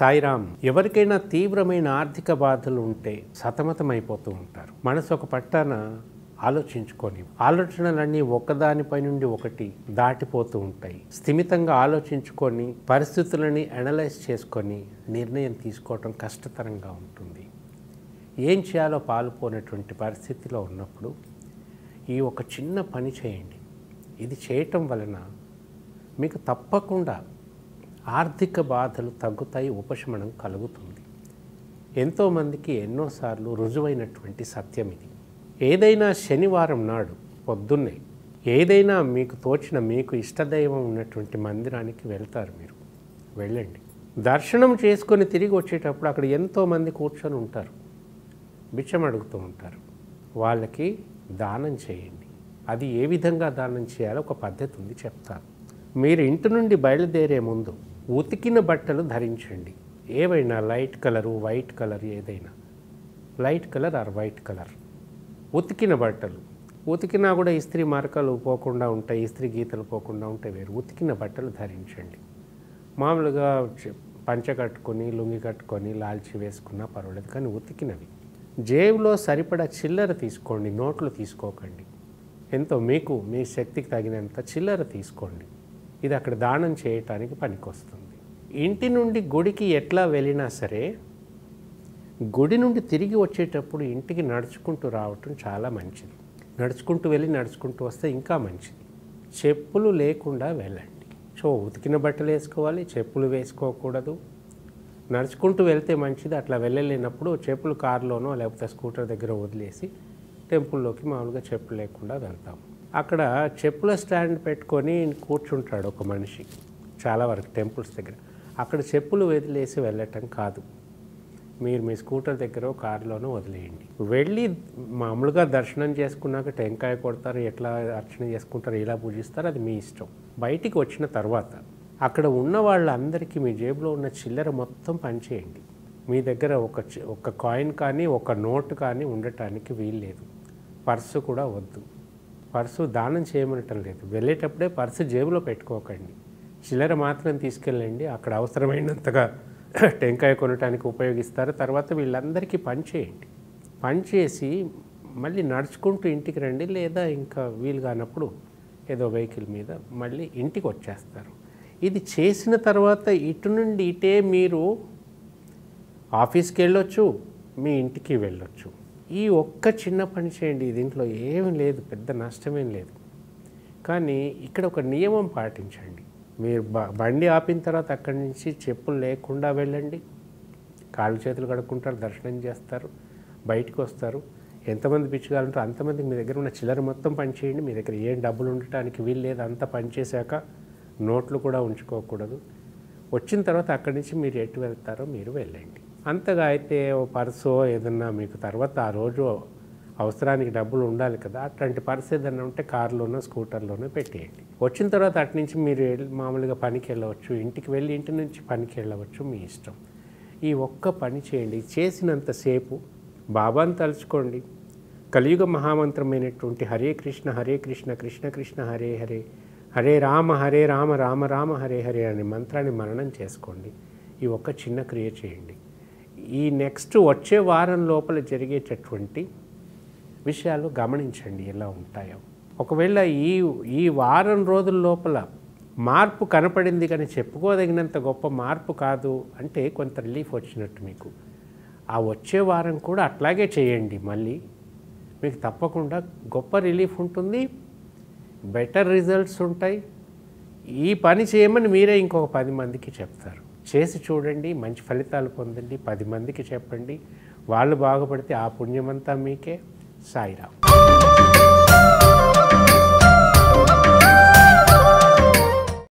సాయిరామ్. ఎవరికైనా తీవ్రమైన ఆర్థిక బాధలు ఉంటే సతమతమైపోతూ ఉంటారు. మనసు ఒక పట్టాన ఆలోచించుకొని ఆలోచనలన్నీ ఒకదానిపై నుండి ఒకటి దాటిపోతూ ఉంటాయి. స్థిమితంగా ఆలోచించుకొని పరిస్థితులని అనలైజ్ చేసుకొని నిర్ణయం తీసుకోవటం కష్టతరంగా ఉంటుంది. ఏం చేయాలో పాలుపోనటువంటి పరిస్థితిలో ఉన్నప్పుడు ఈ ఒక చిన్న పని చేయండి. ఇది చేయటం వలన మీకు తప్పకుండా ఆర్థిక బాధలు తగ్గుతాయి, ఉపశమనం కలుగుతుంది. ఎంతోమందికి ఎన్నోసార్లు రుజువైనటువంటి సత్యం ఇది. ఏదైనా శనివారం నాడు పొద్దున్నే ఏదైనా మీకు తోచిన మీకు ఇష్టదైవం ఉన్నటువంటి మందిరానికి వెళ్తారు. మీరు వెళ్ళండి. దర్శనం చేసుకొని తిరిగి వచ్చేటప్పుడు అక్కడ ఎంతోమంది కూర్చొని ఉంటారు, బిచ్చం అడుగుతూ ఉంటారు. వాళ్ళకి దానం చేయండి. అది ఏ విధంగా దానం చేయాలో ఒక పద్ధతి ఉంది, చెప్తాను. మీరు ఇంటి నుండి బయలుదేరే ముందు ఉతికిన బట్టలు ధరించండి. ఏవైనా లైట్ కలరు, వైట్ కలర్, ఏదైనా light colour or white colour ఉతికిన బట్టలు. ఉతికినా కూడా ఇస్త్రీ మార్కలు పోకుండా ఉంటాయి, ఇస్త్రీ గీతలు పోకుండా ఉంటాయి వేరు. ఉతికిన బట్టలు ధరించండి. మామూలుగా పంచ కట్టుకొని లుంగి కట్టుకొని లాల్చి వేసుకున్నా పర్వాలేదు, కానీ ఉతికినవి. జేబులో సరిపడా చిల్లర తీసుకోండి, నోట్లు తీసుకోకండి. ఎంతో మీకు మీ శక్తికి తగినంత చిల్లర తీసుకోండి. ఇది అక్కడ దానం చేయటానికి పనికొస్తుంది. ఇంటి నుండి గుడికి ఎట్లా వెళ్ళినా సరే గుడి నుండి తిరిగి వచ్చేటప్పుడు ఇంటికి నడుచుకుంటూ రావటం చాలా మంచిది. నడుచుకుంటూ వెళ్ళి నడుచుకుంటూ వస్తే ఇంకా మంచిది. చెప్పులు లేకుండా వెళ్ళండి. ఉతికిన బట్టలు వేసుకోవాలి, చెప్పులు వేసుకోకూడదు. నడుచుకుంటూ వెళ్తే మంచిది. అట్లా వెళ్ళలేనప్పుడు చెప్పులు కారులోనో లేకపోతే స్కూటర్ దగ్గర వదిలేసి టెంపుల్లోకి మామూలుగా చెప్పులు లేకుండా వెళ్తాం. అక్కడ చెప్పుల స్టాండ్ పెట్టుకొని కూర్చుంటాడు ఒక మనిషి చాలా వరకు టెంపుల్స్ దగ్గర. అక్కడ చెప్పులు వదిలేసి వెళ్ళటం కాదు. మీరు మీ స్కూటర్ దగ్గర కారులోనో వదిలేయండి. వెళ్ళి మామూలుగా దర్శనం చేసుకున్నాక టెంకాయ కొడతారు, ఎట్లా అర్చన చేసుకుంటారు, ఎలా పూజిస్తారు, అది మీ ఇష్టం. బయటికి వచ్చిన తర్వాత అక్కడ ఉన్న వాళ్ళందరికీ మీ జేబులో ఉన్న చిల్లర మొత్తం పంచేయండి. మీ దగ్గర ఒక కాయిన్ కానీ ఒక నోట్ కానీ ఉండటానికి వీల్లేదు. పర్సు కూడా వద్దు. పర్సు దానం చేయమనటం లేదు. వెళ్ళేటప్పుడే పర్సు జేబులో పెట్టుకోకండి. చిల్లర మాత్రం తీసుకెళ్ళండి. అక్కడ అవసరమైనంతగా టెంకాయ కొనడానికి ఉపయోగిస్తారు. తర్వాత వీళ్ళందరికీ పనిచేయండి. పనిచేసి మళ్ళీ నడుచుకుంటూ ఇంటికి రండి, లేదా ఇంకా వీలు కానప్పుడు ఏదో వెహికల్ మీద మళ్ళీ ఇంటికి వచ్చేస్తారు. ఇది చేసిన తర్వాత ఇటు నుండి ఇటే మీరు ఆఫీస్కి వెళ్ళొచ్చు, మీ ఇంటికి వెళ్ళొచ్చు. ఈ ఒక్క చిన్న పని చేయండి. దీంట్లో ఏమీ లేదు, పెద్ద నష్టమేం లేదు. కానీ ఇక్కడ ఒక నియమం పాటించండి. మీరు బండి ఆపిన తర్వాత అక్కడి నుంచి చెప్పులు లేకుండా వెళ్ళండి. కాళ్ళు చేతులు కడుక్కుంటారు, దర్శనం చేస్తారు, బయటకు వస్తారు. ఎంతమంది పిచ్చుకాలంటారో అంతమందికి మీ దగ్గర ఉన్న చిల్లర మొత్తం పనిచేయండి. మీ దగ్గర ఏం డబ్బులు ఉండటానికి వీలు లేదు. అంతా పనిచేశాక నోట్లు కూడా ఉంచుకోకూడదు. వచ్చిన తర్వాత అక్కడి నుంచి మీరు ఎటు వెళ్తారో మీరు వెళ్ళండి. అంతగా అయితే ఓ పర్సో ఏదన్నా మీకు తర్వాత ఆ రోజు అవసరానికి డబ్బులు ఉండాలి కదా, అట్లాంటి పర్స్ ఏదన్నా ఉంటే కారులోనో స్కూటర్లోనో పెట్టేయండి. వచ్చిన తర్వాత అటు నుంచి మీరు మామూలుగా పనికి వెళ్ళవచ్చు, ఇంటికి వెళ్ళి ఇంటి నుంచి పనికి వెళ్ళవచ్చు, మీ ఇష్టం. ఈ ఒక్క పని చేయండి. చేసినంతసేపు బాబాను తలుచుకోండి. కలియుగ మహామంత్రమైనటువంటి హరే కృష్ణ కృష్ణ కృష్ణ హరే హరే, హరే రామ రామ రామ హరే హరే అనే మంత్రాన్ని మననం చేసుకోండి. ఈ ఒక్క చిన్న క్రియ చేయండి. ఈ నెక్స్ట్ వచ్చే వారం లోపల జరిగేటటువంటి విషయాలు గమనించండి ఎలా ఉంటాయో. ఒకవేళ ఈ వారం రోజుల లోపల మార్పు కనపడింది కానీ చెప్పుకోదగినంత గొప్ప మార్పు కాదు అంటే కొంత రిలీఫ్ వచ్చినట్టు మీకు. ఆ వచ్చే వారం కూడా అట్లాగే చేయండి. మళ్ళీ మీకు తప్పకుండా గొప్ప రిలీఫ్ ఉంటుంది, బెటర్ రిజల్ట్స్ ఉంటాయి. ఈ పని చేయమని మీరే ఇంకొక 10 మందికి చెప్తారు. చేసి చూడండి, మంచి ఫలితాలు పొందండి, 10 మందికి చెప్పండి. వాళ్ళు బాగుపడితే ఆ పుణ్యమంతా మీకే. సాయిరామ్.